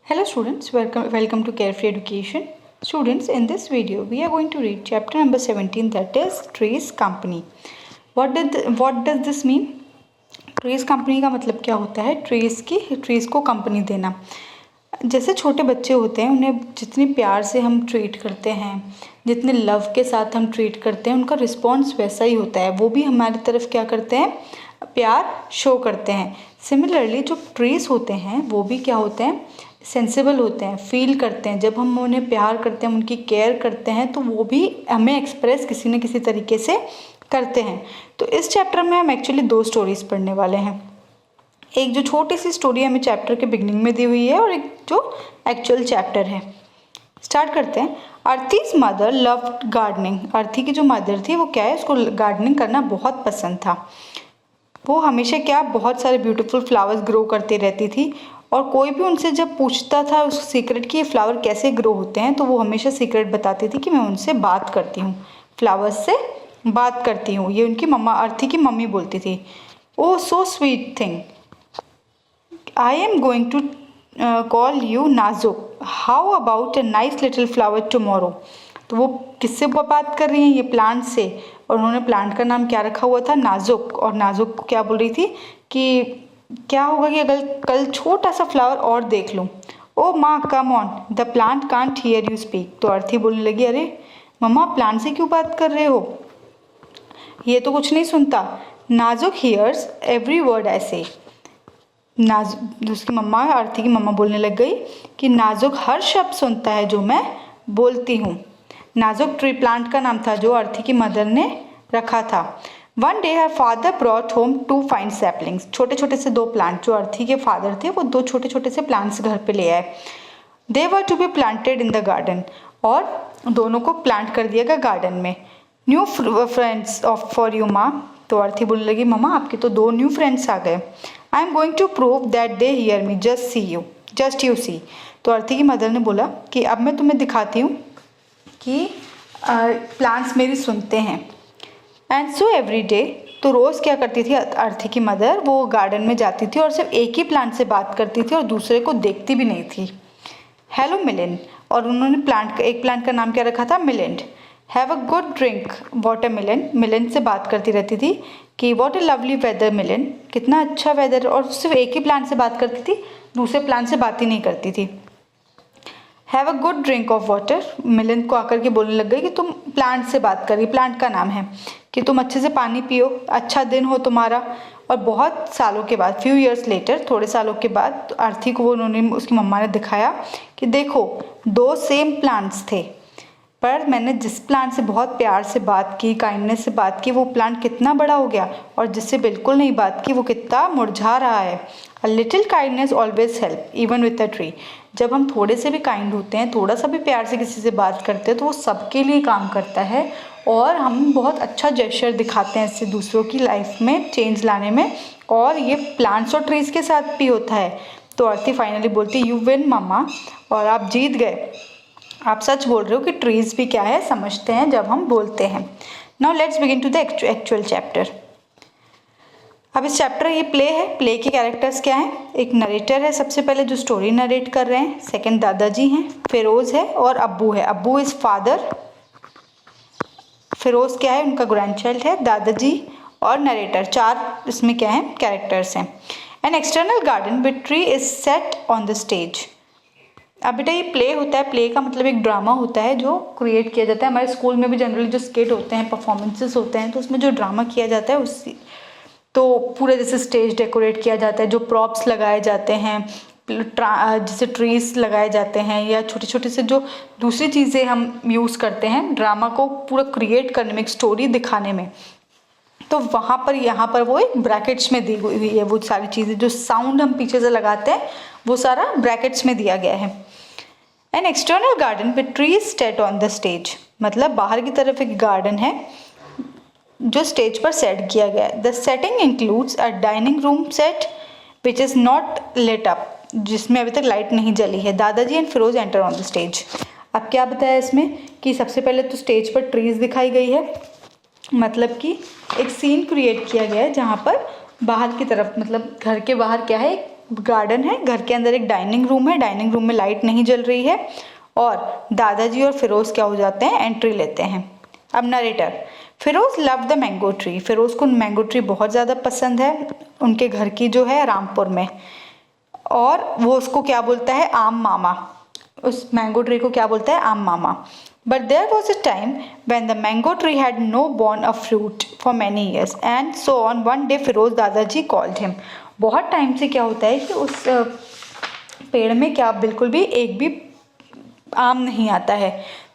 Hello students, welcome to Carefree Education. Students, in this video we are going to read chapter number 17, that is Trees Company. What does this mean? Trees Company का मतलब क्या होता है? Trees को company देना. जैसे छोटे बच्चे होते हैं उन्हें जितनी प्यार से हम ट्रीट करते हैं, जितने लव के साथ हम ट्रीट करते हैं, उनका रिस्पॉन्स वैसा ही होता है. वो भी हमारी तरफ क्या करते हैं? प्यार शो करते हैं. सिमिलरली जो ट्रीज़ होते हैं वो भी क्या होते हैं? सेंसिबल होते हैं, फील करते हैं. जब हम उन्हें प्यार करते हैं, उनकी केयर करते हैं, तो वो भी हमें एक्सप्रेस किसी न किसी तरीके से करते हैं. तो इस चैप्टर में हम एक्चुअली 2 स्टोरीज पढ़ने वाले हैं. एक जो छोटी सी स्टोरी हमें चैप्टर के बिगनिंग में दी हुई है और एक जो एक्चुअल चैप्टर है. स्टार्ट करते हैं. अर्थीज मदर लव्ड गार्डनिंग. अर्थी की जो मदर थी वो क्या है, उसको गार्डनिंग करना बहुत पसंद था. वो हमेशा क्या बहुत सारे ब्यूटीफुल फ्लावर्स ग्रो करती रहती थी और कोई भी उनसे जब पूछता था उस सीक्रेट कि ये फ्लावर कैसे ग्रो होते हैं तो वो हमेशा सीक्रेट बताती थी कि मैं उनसे बात करती हूँ, फ्लावर्स से बात करती हूँ. ये उनकी मम्मा, अर्थी की मम्मी बोलती थी. Oh so sweet thing, I am going to call you नाजुक, how about a nice little flower tomorrow. तो वो किससे बात कर रही हैं? ये प्लांट से. और उन्होंने प्लांट का नाम क्या रखा हुआ था? नाजुक. और नाजुक को क्या बोल रही थी कि क्या होगा कि अगर कल छोटा सा फ्लावर और देख लूँ. ओ माँ come on, the plant can't hear you speak. तो अर्थी बोलने लगी, अरे मम्मा प्लांट से क्यों बात कर रहे हो, ये तो कुछ नहीं सुनता. नाजुक हियर्स एवरी वर्ड आई से. उसकी मम्मा, अर्थी की मम्मा बोलने लग गई कि नाजुक हर शब्द सुनता है जो मैं बोलती हूँ. नाजुक ट्री प्लांट का नाम था जो अर्थी की मदर ने रखा था. One day her father brought home 2 fine saplings. छोटे छोटे से 2 प्लांट, जो अर्थी के फादर थे वो 2 छोटे छोटे से प्लांट्स घर पे ले आए. They were to be planted in the garden. और दोनों को प्लांट कर दिया गया गार्डन में. New friends of for you माँ. तो अर्थी बोलने लगी, मम्मा आपके तो 2 न्यू फ्रेंड्स आ गए. I am going to prove that they hear me, just you see. तो अर्थी की मदर ने बोला कि अब मैं तुम्हें दिखाती हूँ कि प्लांट्स मेरी सुनते हैं. And so every day. तो रोज़ क्या करती थी अर्थी की मदर, वो गार्डन में जाती थी और सिर्फ एक ही प्लांट से बात करती थी और दूसरे को देखती भी नहीं थी. हेलो मिलिंद. और उन्होंने एक प्लांट का नाम क्या रखा था? Milind. Have a good drink water Milind. Milind से बात करती रहती थी कि what a lovely weather Milind, कितना अच्छा वेदर. और सिर्फ एक ही प्लांट से बात करती थी, दूसरे प्लांट से बात ही नहीं करती थी. Have a good drink of water. Milind को आकर के बोलने लग गई कि तुम प्लांट से बात कर रही, प्लांट का नाम है, कि तुम अच्छे से पानी पियो, अच्छा दिन हो तुम्हारा. और बहुत सालों के बाद, फ्यू ईयर्स लेटर, थोड़े सालों के बाद, तो अर्थी को उन्होंने, उसकी मम्मा ने दिखाया कि देखो 2 सेम प्लांट्स थे, पर मैंने जिस प्लांट से बहुत प्यार से बात की, काइंडनेस से बात की, वो प्लांट कितना बड़ा हो गया, और जिससे बिल्कुल नहीं बात की वो कितना मुरझा रहा है. A little kindness always help even with a tree. जब हम थोड़े से भी काइंड होते हैं, थोड़ा सा भी प्यार से किसी से बात करते हैं, तो वो सबके लिए काम करता है और हम बहुत अच्छा जेस्चर दिखाते हैं इससे दूसरों की लाइफ में चेंज लाने में. और ये प्लांट्स और ट्रीज़ के साथ भी होता है. तो अर्थी फाइनली बोलती, यू विन मम्मा, और आप जीत गए, आप सच बोल रहे हो कि ट्रीज़ भी क्या है समझते हैं जब हम बोलते हैं. Now let's begin to the actual chapter. अब इस चैप्टर ये प्ले है. प्ले के कैरेक्टर्स क्या हैं? एक नरेटर है सबसे पहले जो स्टोरी नरेट कर रहे हैं. सेकंड दादाजी हैं, फिरोज़ है और अब्बू है. अब्बू इज़ फादर, फिरोज़ क्या है, उनका ग्रैंडचाइल्ड है. दादाजी और नरेटर, 4 इसमें क्या है कैरेक्टर्स हैं. An external garden with tree is set on the stage. अब बेटा ये प्ले होता है. प्ले का मतलब एक ड्रामा होता है जो क्रिएट किया जाता है. हमारे स्कूल में भी जनरली जो स्किट होते हैं, परफॉर्मेंसेस होते हैं, तो उसमें जो ड्रामा किया जाता है उससे तो पूरा जैसे स्टेज डेकोरेट किया जाता है, जो प्रॉप्स लगाए जाते हैं, जैसे ट्रीज लगाए जाते हैं, या छोटे छोटे से जो दूसरी चीज़ें हम यूज़ करते हैं ड्रामा को पूरा क्रिएट करने में, एक स्टोरी दिखाने में. तो वहाँ पर यहाँ पर वो एक ब्रैकेट्स में दी हुई है. वो सारी चीज़ें जो साउंड हम पीछे से लगाते हैं वो सारा ब्रैकेट्स में दिया गया है. An external garden with trees set on the stage. मतलब बाहर की तरफ एक गार्डन है जो स्टेज पर सेट किया गया है. The setting includes a dining room set which is not lit up, जिसमें अभी तक लाइट नहीं जली है. Dadaji and Firoz enter on the stage. अब क्या बताया इसमें कि सबसे पहले तो स्टेज पर ट्रीज दिखाई गई है, मतलब कि एक सीन क्रिएट किया गया है जहाँ पर बाहर की तरफ, मतलब घर के बाहर क्या है, गार्डन है, घर के अंदर एक डाइनिंग रूम है, डाइनिंग रूम में लाइट नहीं जल रही है और दादाजी और फिरोज़ क्या हो जाते हैं, एंट्री लेते हैं। अब narrator, Firoz love the mango tree, Firoz को मैंगो ट्री बहुत ज़्यादा पसंद है उनके घर की जो है रामपुर में, और वो उसको क्या बोलता है, आम मामा, उस मैंगो ट्री को क्या बोलता है, आम मामा। But there was a time when the mango tree had no borne a fruit for many years and so on one day Firoz Dadaji called him। बहुत टाइम से क्या होता है कि उस पेड़ में क्या बिल्कुल भी एक भी आम नहीं आता है,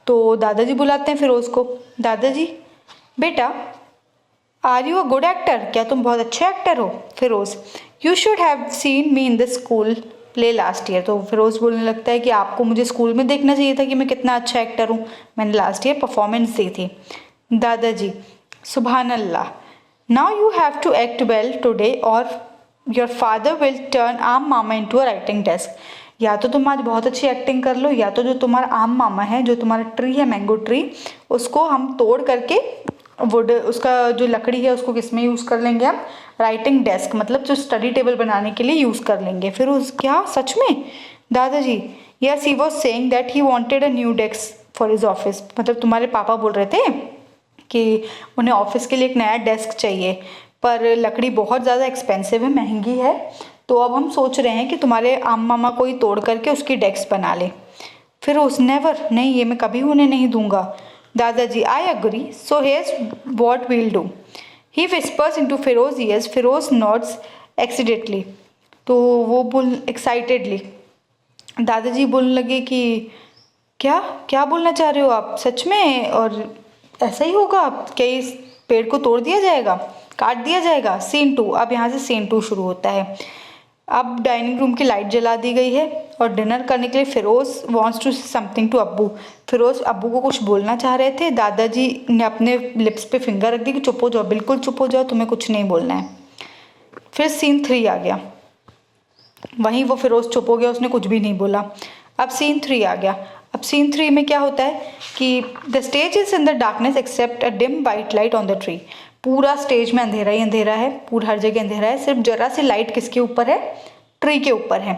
तो दादाजी बुलाते हैं फिरोज को, दादाजी बेटा are you a good actor, क्या तुम बहुत अच्छे एक्टर हो। Firoz, you should have seen me in the school play last year, तो फिरोज बोलने लगता है कि आपको मुझे स्कूल में देखना चाहिए था कि मैं कितना अच्छा एक्टर हूँ, मैंने लास्ट ईयर परफॉर्मेंस दी थी। दादाजी, सुभान अल्लाह, now you have to act well today or your father will turn आम मामा इनटू अ राइटिंग डेस्क। या तो तुम आज बहुत अच्छी एक्टिंग कर लो, या तो जो तुम्हारा आम मामा है, जो तुम्हारा ट्री है मैंगो ट्री, उसको हम तोड़ करके वुड, उसका जो लकड़ी है उसको किस में यूज़ कर लेंगे हम, राइटिंग डेस्क, मतलब जो स्टडी टेबल बनाने के लिए यूज़ कर लेंगे। फिर उस क्या सच में दादाजी, yes he was saying that he wanted a new desk for his office, मतलब तुम्हारे पापा बोल रहे थे कि उन्हें ऑफिस के लिए एक नया डेस्क चाहिए, पर लकड़ी बहुत ज़्यादा एक्सपेंसिव है, महंगी है, तो अब हम सोच रहे हैं कि तुम्हारे आम मामा को ही तोड़ करके उसकी डेस्क बना ले। फिर उस नेवर, नहीं ये मैं कभी उन्हें नहीं दूंगा। Dadaji, I agree, so here's what we'll do, he whispers into Firoz ears, Firoz nods accidentally, तो वो बोल एक्साइटेडली, दादाजी बोलने लगे कि क्या क्या बोलना चाह रहे हो आप, सच में, और ऐसा ही होगा, क्या इस पेड़ को तोड़ दिया जाएगा, काट दिया जाएगा। सीन 2, अब यहाँ से सीन 2 शुरू होता है। अब डाइनिंग रूम की लाइट जला दी गई है और डिनर करने के लिए Firoz wants to say something to Abbu, Firoz अब्बू को कुछ बोलना चाह रहे थे, दादाजी ने अपने लिप्स पे फिंगर रख दी कि चुप हो जाओ, बिल्कुल चुप हो जाओ, तुम्हें कुछ नहीं बोलना है। फिर सीन 3 आ गया, वहीं वो फिरोज चुप हो गया, उसने कुछ भी नहीं बोला। अब सीन 3 आ गया। अब सीन 3 में क्या होता है कि the stage is in the darkness except a dim white light on the tree, पूरा स्टेज में अंधेरा ही अंधेरा है, पूरा हर जगह अंधेरा है, सिर्फ जरा सी लाइट किसके ऊपर है, ट्री के ऊपर है।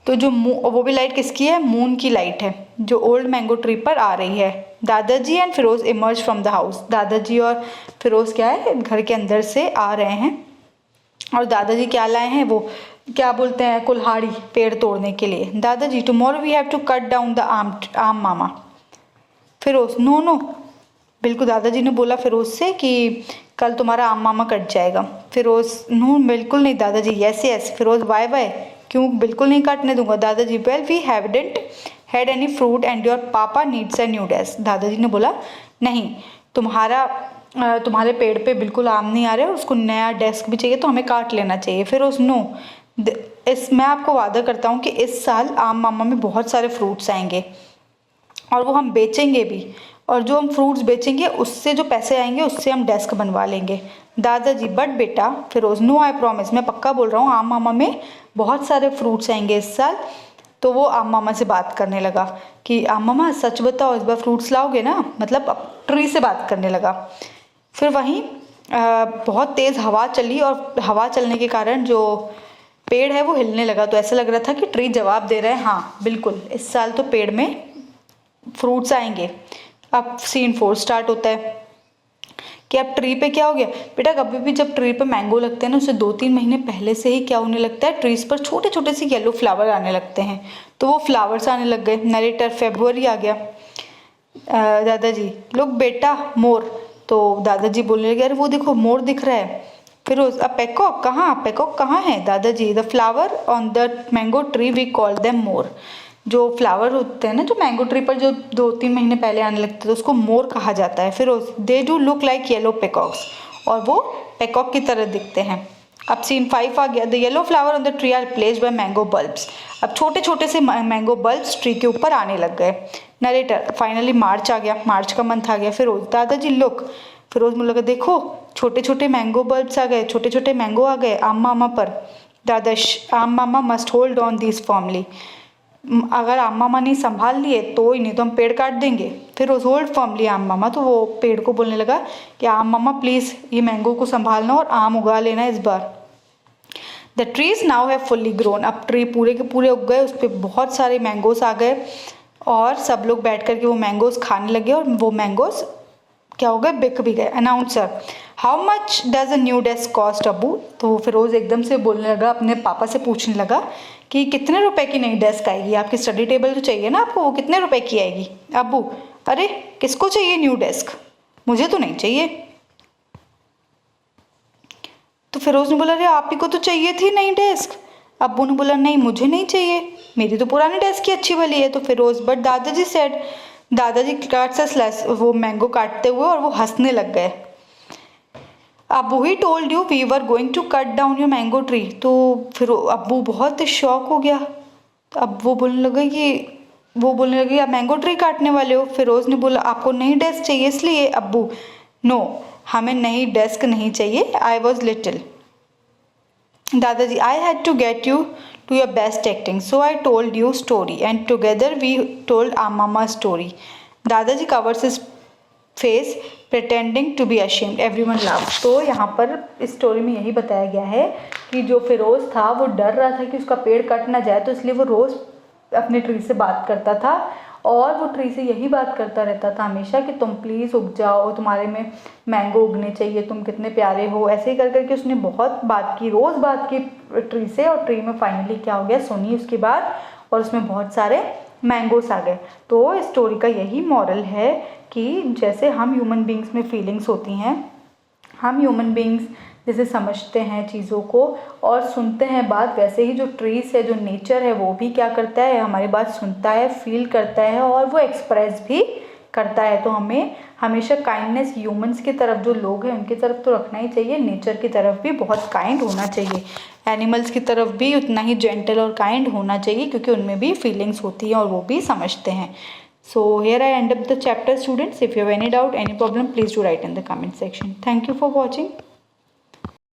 तो जो वो भी लाइट किसकी है, मून की लाइट है, जो ओल्ड मैंगो ट्री पर आ रही है। Dadaji and Firoz emerge from the house, Dadaji और फिरोज क्या है, घर के अंदर से आ रहे हैं, और दादाजी क्या लाए हैं, वो क्या बोलते हैं, कुल्हाड़ी, पेड़ तोड़ने के लिए। Dadaji, tomorrow we have to cut down the aam मामा। फिरोज, नो नो, बिल्कुल दादाजी ने बोला फिरोज से कि कल तुम्हारा आम मामा कट जाएगा। फिरोज, नो बिल्कुल नहीं Dadaji, yes yes. Firoz, why why, क्यों बिल्कुल नहीं काटने दूंगा। Dadaji, well we haven't had any fruit and your papa needs a new desk, Dadaji ने बोला नहीं, तुम्हारे पेड़ पे बिल्कुल आम नहीं आ रहे और उसको नया डेस्क भी चाहिए, तो हमें काट लेना चाहिए। फिरोज, नो, मैं आपको वादा करता हूँ कि इस साल आम मामा में बहुत सारे फ्रूट्स आएंगे और वो हम बेचेंगे भी, और जो हम फ्रूट्स बेचेंगे उससे जो पैसे आएंगे उससे हम डेस्क बनवा लेंगे। दादाजी, बट बेटा। फिरोज, नो आई प्रॉमिस, मैं पक्का बोल रहा हूँ, आम मामा में बहुत सारे फ्रूट्स आएंगे इस साल। तो वो आम मामा से बात करने लगा कि आम मामा सच बताओ, इस बार फ्रूट्स लाओगे ना, मतलब अब ट्री से बात करने लगा। फिर वहीं बहुत तेज़ हवा चली और हवा चलने के कारण जो पेड़ है वो हिलने लगा, तो ऐसा लग रहा था कि ट्री जवाब दे रहा है, हाँ बिल्कुल इस साल तो पेड़ में फ्रूट्स आएंगे। अब सीन 4 स्टार्ट होता है कि अब ट्री पे क्या हो गया बेटा, कभी भी जब ट्री पे मैंगो लगते हैं ना, उससे 2-3 महीने पहले से ही क्या होने लगता है, ट्रीज पर छोटे छोटे से येलो फ्लावर आने लगते हैं, तो वो फ्लावर्स आने लग गए। नरेटर, फेब्रुअरी आ गया। दादाजी, लुक बेटा मोर, तो दादाजी बोलने लगे, अरे वो देखो मोर दिख रहा है। फिर अ पेकॉक, कहाँ पेकॉक कहाँ है। Dadaji, the flower on the mango tree we call them mor, जो फ्लावर होते हैं ना जो मैंगो ट्री पर जो 2-3 महीने पहले आने लगते थे उसको मोर कहा जाता है। फिर they do look like yellow peacocks, और वो पेकॉक की तरह दिखते हैं। अब सीन 5 आ गया। The yellow flower on the tree are replaced by mango bulbs, अब छोटे छोटे से मैंगो बल्ब्स ट्री के ऊपर आने लग गए। नरेटर, फाइनली मार्च आ गया, मार्च का मंथ आ गया। फिरोज, दादाजी लुक, फिरोज मुझे लगा देखो छोटे छोटे मैंगो बल्ब्स आ गए, छोटे छोटे मैंगो आ गए आम मामा पर। आम मामा must hold on this formally, अगर आम मामा नहीं संभाल लिए तो ही, नहीं तो हम पेड़ काट देंगे। फिर रोज होल्ड फॉर्मली आम मामा, तो वो पेड़ को बोलने लगा कि आम मामा प्लीज़ ये मैंगो को संभालना और आम उगा लेना इस बार। The trees now have fully grown, अब ट्री पूरे के पूरे उग गए, उस पर बहुत सारे मैंगोस आ गए और सब लोग बैठ कर के वो मैंगोस खाने लगे और वो मैंगोस क्या हो गए, बिक भी गए। Announcer, how much does a new desk cost Abu? तो फिरोज़ एकदम से बोलने लगा, अपने पापा से पूछने लगा कि कितने रुपए की नई डेस्क आएगी, आपकी स्टडी टेबल तो चाहिए ना आपको, वो कितने रुपए की आएगी? अबू, अरे किसको चाहिए न्यू डेस्क, मुझे तो नहीं चाहिए। तो फिरोज़ ने बोला, अरे आप ही को तो चाहिए थी नई डेस्क। अब्बू ने बोला, नहीं मुझे नहीं चाहिए, मेरी तो पुरानी डेस्क ही अच्छी वाली है। तो फिरोज़, बट दादाजी सेड, दादाजी काट से स्लाइस वो मैंगो काटते हुए और वो हंसने लग गए। Abbu he told you we were going to cut down your mango tree. तो फिर अब्बू बहुत शॉक हो गया। तो अब वो बोलने लगे आप मैंगो ट्री काटने वाले हो। फिरोज़ ने बोला, आपको नई डेस्क चाहिए इसलिए? अब्बू, नो हमें नई डेस्क नहीं चाहिए, आई वॉज लिटिल। दादाजी, I had to get you to your best acting, so I told you story and together we told our mama story. दादाजी covers his face pretending to be ashamed, everyone laughed. तो यहाँ पर इस story में यही बताया गया है कि जो फिरोज़ था वो डर रहा था कि उसका पेड़ कट ना जाए, तो इसलिए वो रोज़ अपने ट्री से बात करता था और वो ट्री से यही बात करता रहता था हमेशा कि तुम प्लीज़ उग जाओ, तुम्हारे में मैंगो उगने चाहिए, तुम कितने प्यारे हो। ऐसे ही कर करके उसने बहुत बात की, रोज़ बात की ट्री से, और ट्री में फाइनली क्या हो गया, सुनी उसकी बात और उसमें बहुत सारे मैंगोस आ गए। तो इस स्टोरी का यही मॉरल है कि जैसे हम ह्यूमन बींग्स में फीलिंग्स होती हैं, हम ह्यूमन बींग्स जैसे समझते हैं चीज़ों को और सुनते हैं बात, वैसे ही जो ट्रीज़ है, जो नेचर है, वो भी क्या करता है, हमारी बात सुनता है, फील करता है और वो एक्सप्रेस भी करता है। तो हमें हमेशा काइंडनेस ह्यूमंस की तरफ, जो लोग हैं उनकी तरफ तो रखना ही चाहिए, नेचर की तरफ भी बहुत काइंड होना चाहिए, एनिमल्स की तरफ भी उतना ही जेंटल और काइंड होना चाहिए, क्योंकि उनमें भी फीलिंग्स होती हैं और वो भी समझते हैं। So here I end up the chapter, students. If you have any doubt, any problem, please do write in the comment section. Thank you for watching.